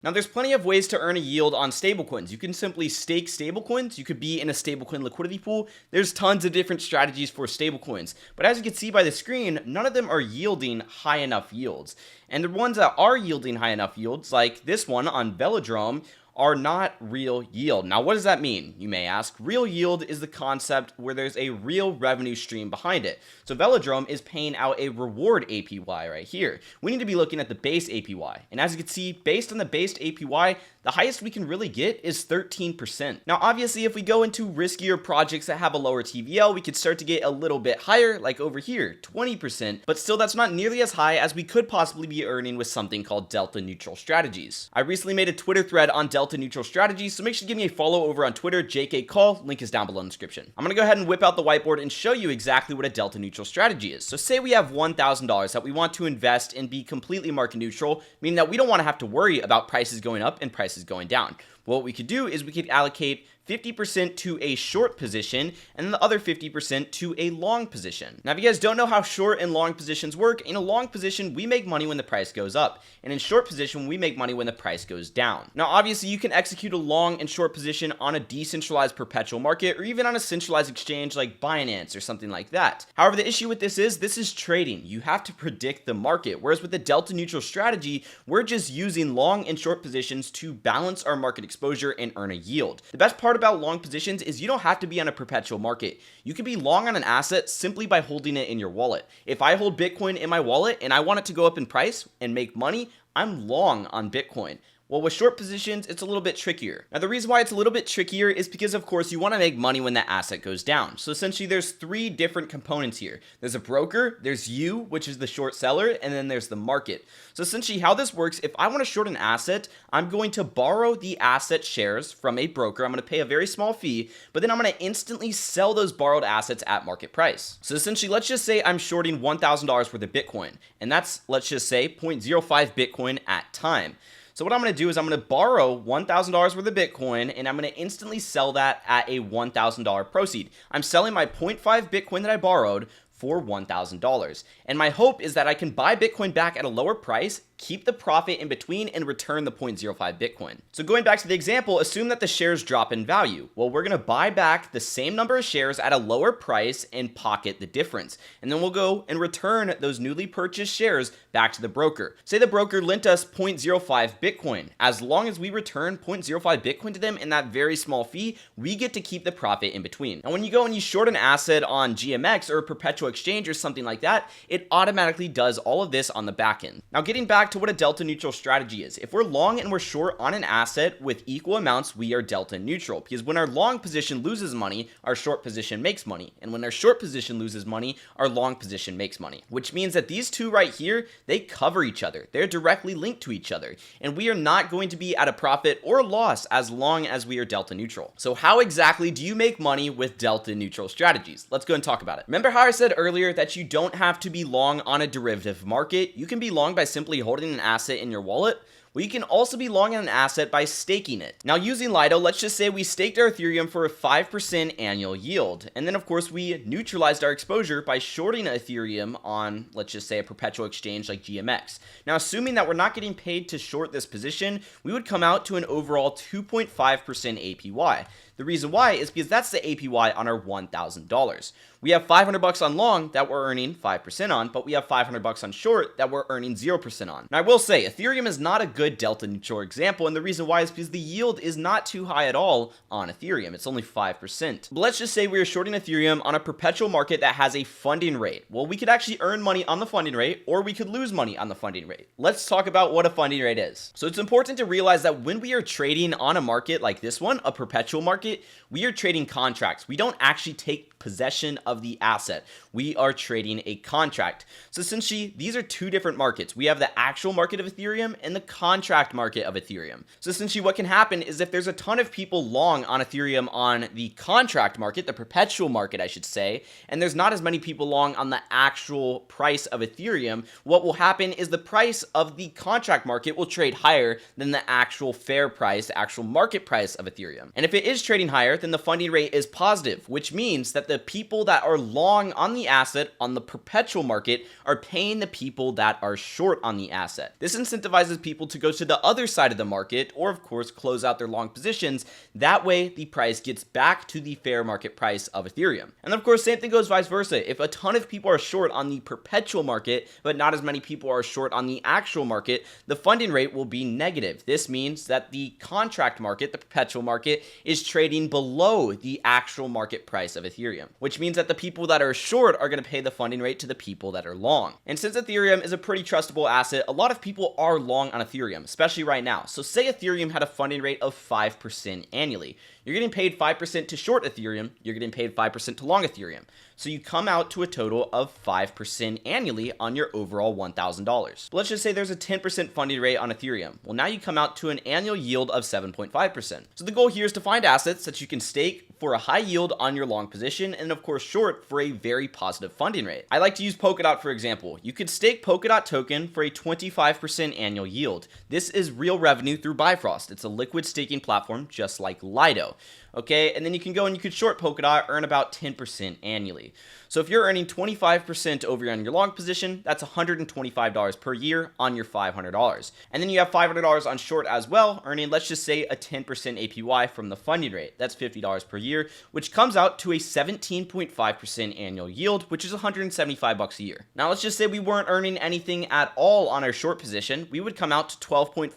Now, there's plenty of ways to earn a yield on stablecoins. You can simply stake stablecoins. You could be in a stablecoin liquidity pool. There's tons of different strategies for stablecoins. But as you can see by the screen, none of them are yielding high enough yields. And the ones that are yielding high enough yields, like this one on Velodrome, are not real yield. Now, what does that mean, you may ask? Real yield is the concept where there's a real revenue stream behind it. So Velodrome is paying out a reward APY right here. We need to be looking at the base APY. And as you can see, based on the base APY, the highest we can really get is 13%. Now, obviously, if we go into riskier projects that have a lower TVL, we could start to get a little bit higher, like over here, 20%, but still that's not nearly as high as we could possibly be earning with something called delta neutral strategies. I recently made a Twitter thread on delta neutral strategies, so make sure to give me a follow over on Twitter, JKCall, link is down below in the description. I'm gonna go ahead and whip out the whiteboard and show you exactly what a delta neutral strategy is. So say we have $1,000 that we want to invest and be completely market neutral, meaning that we don't want to have to worry about prices going up and prices going down. What we could do is we could allocate 50% to a short position and then the other 50% to a long position. Now, if you guys don't know how short and long positions work, in a long position, we make money when the price goes up. And in short position, we make money when the price goes down. Now, obviously, you can execute a long and short position on a decentralized perpetual market or even on a centralized exchange like Binance or something like that. However, the issue with this is trading. You have to predict the market. Whereas with the delta neutral strategy, we're just using long and short positions to balance our market exposure and earn a yield. The best part about long positions is you don't have to be on a perpetual market. You can be long on an asset simply by holding it in your wallet. If I hold Bitcoin in my wallet and I want it to go up in price and make money, I'm long on Bitcoin. Well, with short positions, it's a little bit trickier. Now, the reason why it's a little bit trickier is because, of course, you want to make money when the asset goes down. So essentially, there's three different components here. There's a broker, there's you, which is the short seller, and then there's the market. So essentially, how this works, if I want to short an asset, I'm going to borrow the asset shares from a broker. I'm going to pay a very small fee, but then I'm going to instantly sell those borrowed assets at market price. So essentially, let's just say I'm shorting $1,000 worth of Bitcoin, and that's, let's just say, 0.05 Bitcoin at time. So what I'm going to do is I'm going to borrow $1,000 worth of Bitcoin and I'm going to instantly sell that at a $1,000 proceed. I'm selling my 0.5 Bitcoin that I borrowed for $1,000. And my hope is that I can buy Bitcoin back at a lower price, keep the profit in between, and return the 0.05 Bitcoin. So going back to the example, assume that the shares drop in value. Well, we're going to buy back the same number of shares at a lower price and pocket the difference. And then we'll go and return those newly purchased shares back to the broker. Say the broker lent us 0.05 Bitcoin. As long as we return 0.05 Bitcoin to them in that very small fee, we get to keep the profit in between. And when you go and you short an asset on GMX or a perpetual exchange or something like that, it automatically does all of this on the back end. Now, getting back to what a delta neutral strategy is. If we're long and we're short on an asset with equal amounts, we are delta neutral, because when our long position loses money, our short position makes money. And when our short position loses money, our long position makes money, which means that these two right here, they cover each other. They're directly linked to each other. And we are not going to be at a profit or loss as long as we are delta neutral. So how exactly do you make money with delta neutral strategies? Let's go and talk about it. Remember how I said earlier that you don't have to be long on a derivative market? You can be long by simply holding an asset in your wallet. Well, you can also be long on an asset by staking it. Now, using Lido, let's just say we staked our Ethereum for a 5% annual yield. And then, of course, we neutralized our exposure by shorting Ethereum on, let's just say, a perpetual exchange like GMX. Now, assuming that we're not getting paid to short this position, we would come out to an overall 2.5% APY. The reason why is because that's the APY on our $1,000. We have $500 on long that we're earning 5% on, but we have $500 on short that we're earning 0% on. Now, I will say Ethereum is not a good delta neutral example, and the reason why is because the yield is not too high at all on Ethereum. It's only 5%. But let's just say we are shorting Ethereum on a perpetual market that has a funding rate. Well, we could actually earn money on the funding rate, or we could lose money on the funding rate. Let's talk about what a funding rate is. So it's important to realize that when we are trading on a market like this one, a perpetual market, we are trading contracts. We don't actually take possession of the asset. We are trading a contract. So essentially, these are two different markets. We have the actual market of Ethereum and the contract market of Ethereum. So essentially what can happen is if there's a ton of people long on Ethereum on the contract market, the perpetual market, I should say, and there's not as many people long on the actual price of Ethereum, what will happen is the price of the contract market will trade higher than the actual fair price, the actual market price of Ethereum. And if it is trading higher, then the funding rate is positive, which means that the people that are long on the asset on the perpetual market are paying the people that are short on the asset. This incentivizes people to go to the other side of the market, or of course close out their long positions. That way the price gets back to the fair market price of Ethereum. And of course, same thing goes vice versa. If a ton of people are short on the perpetual market, but not as many people are short on the actual market, the funding rate will be negative. This means that the contract market, the perpetual market, is trading below the actual market price of Ethereum, which means that the people that are short are going to pay the funding rate to the people that are long. And since Ethereum is a pretty trustable asset, a lot of people are long on Ethereum, especially right now. So say Ethereum had a funding rate of 5% annually. You're getting paid 5% to short Ethereum, you're getting paid 5% to long Ethereum. So you come out to a total of 5% annually on your overall $1,000. Let's just say there's a 10% funding rate on Ethereum. Well, now you come out to an annual yield of 7.5%. So the goal here is to find assets that you can stake for a high yield on your long position, and of course short for a very positive funding rate. I like to use Polkadot for example. You could stake Polkadot token for a 25% annual yield. This is real revenue through Bifrost. It's a liquid staking platform just like Lido. Okay, and then you can go and you could short Polkadot, earn about 10% annually. So if you're earning 25% over on your long position, that's $125 per year on your $500. And then you have $500 on short as well, earning, let's just say, a 10% APY from the funding rate. That's $50 per year, which comes out to a 17.5% annual yield, which is $175 a year. Now let's just say we weren't earning anything at all on our short position. We would come out to 12.5%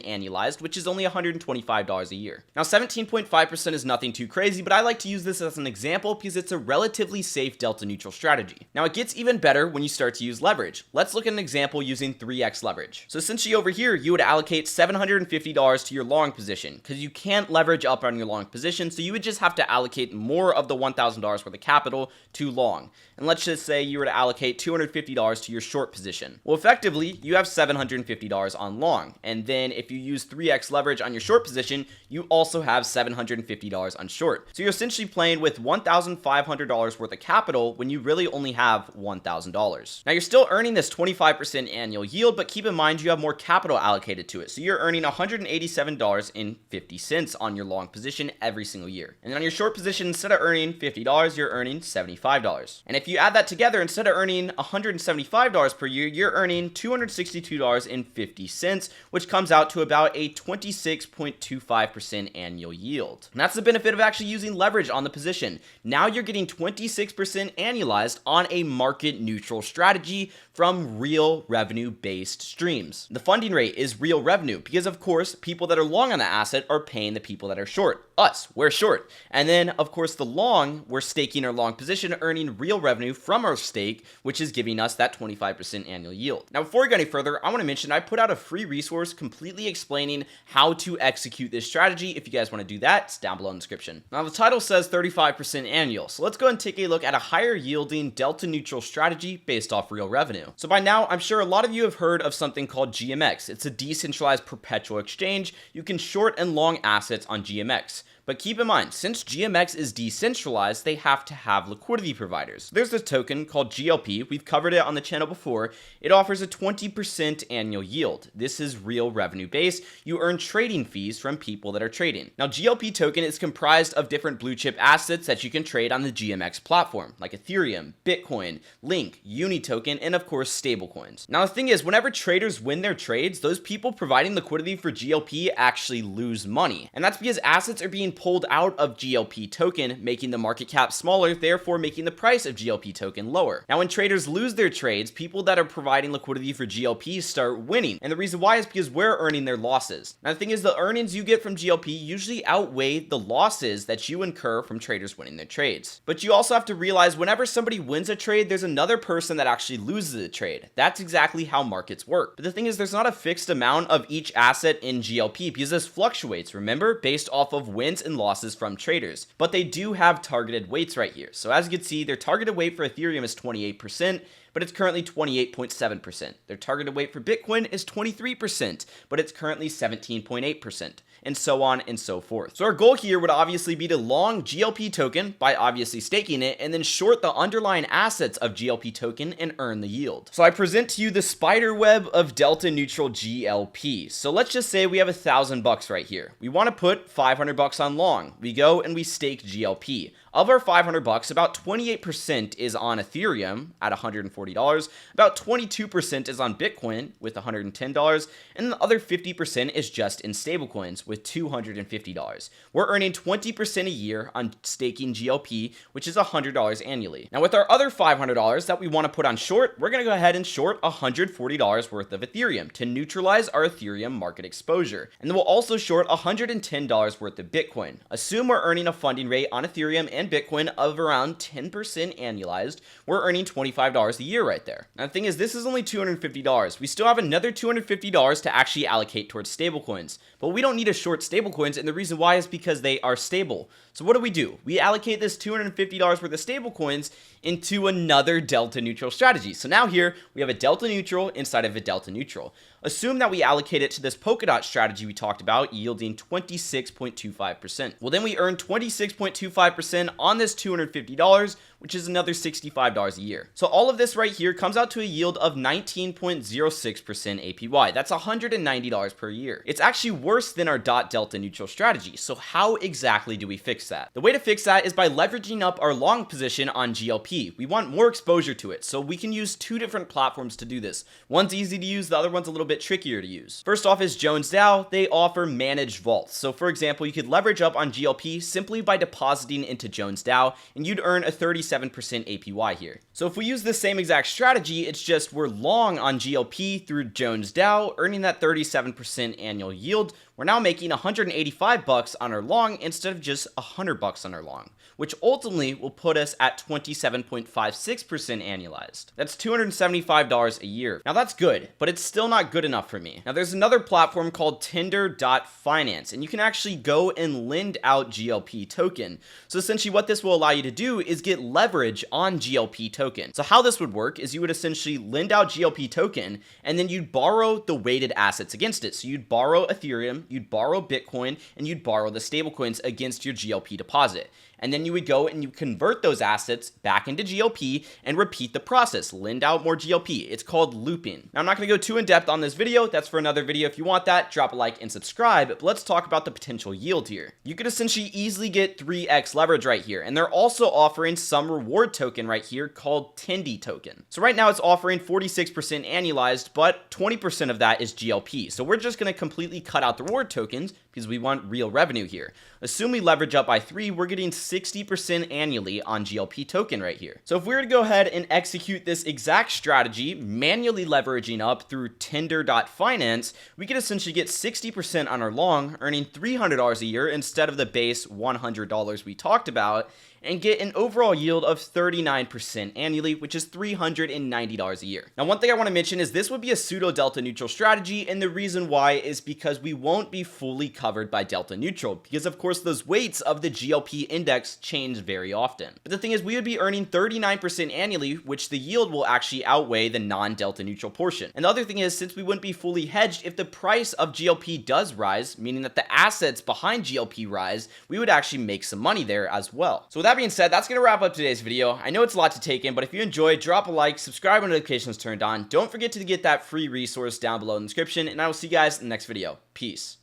annualized, which is only $125 a year. Now 17.5% is nothing too crazy, but I like to use this as an example because it's a relatively safe delta neutral strategy. Now it gets even better when you start to use leverage. Let's look at an example using 3x leverage. So essentially over here, you would allocate $750 to your long position because you can't leverage up on your long position. So you would just have to allocate more of the $1,000 worth of capital to long. And let's just say you were to allocate $250 to your short position. Well, effectively, you have $750 on long. And then if you use 3x leverage on your short position, you also have $750 on short. So you're essentially playing with $1,500 worth of capital when you really only have $1,000. Now you're still earning this 25% annual yield, but keep in mind you have more capital allocated to it. So you're earning $187.50 on your long position every single year. And then on your short position, instead of earning $50, you're earning $75. And if you add that together, instead of earning $175 per year, you're earning $262.50, which comes out to about a 26.25% annual yield. And that's the benefit of actually using leverage on the position. Now you're getting 26% annualized on a market neutral strategy from real revenue based streams. The funding rate is real revenue because of course people that are long on the asset are paying the people that are short. Us, we're short. And then of course the long, we're staking our long position, earning real revenue from our stake, which is giving us that 25% annual yield. Now before we go any further, I want to mention I put out a free resource completely explaining how to execute this strategy. If you guys want to do that, it's down below in the description. Now the title says 35% annual. So let's go and take a look at a higher yielding delta neutral strategy based off real revenue. So by now, I'm sure a lot of you have heard of something called GMX. It's a decentralized perpetual exchange. You can short and long assets on GMX. But keep in mind, since GMX is decentralized, they have to have liquidity providers. There's this token called GLP. We've covered it on the channel before. It offers a 20% annual yield. This is real revenue based. You earn trading fees from people that are trading. Now, GLP token is comprised of different blue chip assets that you can trade on the GMX platform, like Ethereum, Bitcoin, Link, Uni token, and of course, stablecoins. Now, the thing is, whenever traders win their trades, those people providing liquidity for GLP actually lose money. And that's because assets are being pulled out of GLP token, making the market cap smaller, therefore making the price of GLP token lower. Now, when traders lose their trades, people that are providing liquidity for GLP start winning. And the reason why is because we're earning their losses. Now, the thing is, the earnings you get from GLP usually outweigh the losses that you incur from traders winning their trades. But you also have to realize whenever somebody wins a trade, there's another person that actually loses a trade. That's exactly how markets work. But the thing is, there's not a fixed amount of each asset in GLP because this fluctuates, remember, based off of wins and losses from traders. But they do have targeted weights right here. So as you can see, their targeted weight for Ethereum is 28%, but it's currently 28.7%. Their targeted weight for Bitcoin is 23%, but it's currently 17.8%, and so on and so forth. So our goal here would obviously be to long GLP token by obviously staking it, and then short the underlying assets of GLP token and earn the yield. So I present to you the spider web of delta neutral GLP. So let's just say we have $1,000 right here. We want to put $500 on long. We go and we stake GLP. Of our 500 bucks, about 28% is on Ethereum at $140, about 22% is on Bitcoin with $110, and the other 50% is just in stablecoins with $250. We're earning 20% a year on staking GLP, which is $100 annually. Now with our other $500 that we want to put on short, we're going to go ahead and short $140 worth of Ethereum to neutralize our Ethereum market exposure. And then we'll also short $110 worth of Bitcoin. Assume we're earning a funding rate on Ethereum and Bitcoin of around 10% annualized. We're earning $25 a year right there. Now the thing is, this is only $250. We still have another $250 to actually allocate towards stablecoins, but we don't need to short stablecoins, and the reason why is because they are stable. So what do? We allocate this $250 worth of stablecoins into another delta neutral strategy. So now here we have a delta neutral inside of a delta neutral. Assume that we allocate it to this Polkadot strategy we talked about, yielding 26.25%. Well, then we earn 26.25% on this $250, which is another $65 a year. So all of this right here comes out to a yield of 19.06% APY. That's $190 per year. It's actually worse than our delta neutral strategy. So how exactly do we fix that? The way to fix that is by leveraging up our long position on GLP. We want more exposure to it, so we can use two different platforms to do this. One's easy to use, the other one's a little bit trickier to use. First off is Jones DAO. They offer managed vaults. So for example, you could leverage up on GLP simply by depositing into Jones DAO, and you'd earn a 37% APY here. So if we use the same exact strategy, it's just we're long on GLP through Jones DAO, earning that 37% annual yield. We're now making 185 bucks on our long instead of just 100 bucks on our long, which ultimately will put us at 27.56% annualized. That's $275 a year. Now that's good, but it's still not good enough for me. Now there's another platform called Tinder.finance, and you can actually go and lend out GLP token. So essentially what this will allow you to do is get leverage on GLP token. So how this would work is you would essentially lend out GLP token, and then you'd borrow the weighted assets against it. So you'd borrow Ethereum, you'd borrow Bitcoin, and you'd borrow the stablecoins against your GLP deposit. And then you would go and you convert those assets back into GLP and repeat the process, lend out more GLP. It's called looping. Now I'm not going to go too in depth on this video. That's for another video. If you want that, drop a like and subscribe. But let's talk about the potential yield here. You could essentially easily get 3x leverage right here. And they're also offering some reward token right here called Tendy token. So right now it's offering 46% annualized, but 20% of that is GLP. So we're just going to completely cut out the reward tokens because we want real revenue here. Assume we leverage up by 3, we're getting 60% annually on GLP token right here. So if we were to go ahead and execute this exact strategy, manually leveraging up through Tinder.finance, we could essentially get 60% on our long, earning $300 a year instead of the base $100 we talked about, and get an overall yield of 39% annually, which is $390 a year. Now, one thing I want to mention is this would be a pseudo delta neutral strategy, and the reason why is because we won't be fully covered by delta neutral, because of course those weights of the GLP index change very often. But the thing is, we would be earning 39% annually, which the yield will actually outweigh the non-delta neutral portion. And the other thing is, since we wouldn't be fully hedged, if the price of GLP does rise, meaning that the assets behind GLP rise, we would actually make some money there as well. So with that being said, that's going to wrap up today's video. I know it's a lot to take in, but if you enjoyed, drop a like, subscribe when notifications turned on. Don't forget to get that free resource down below in the description, and I will see you guys in the next video. Peace.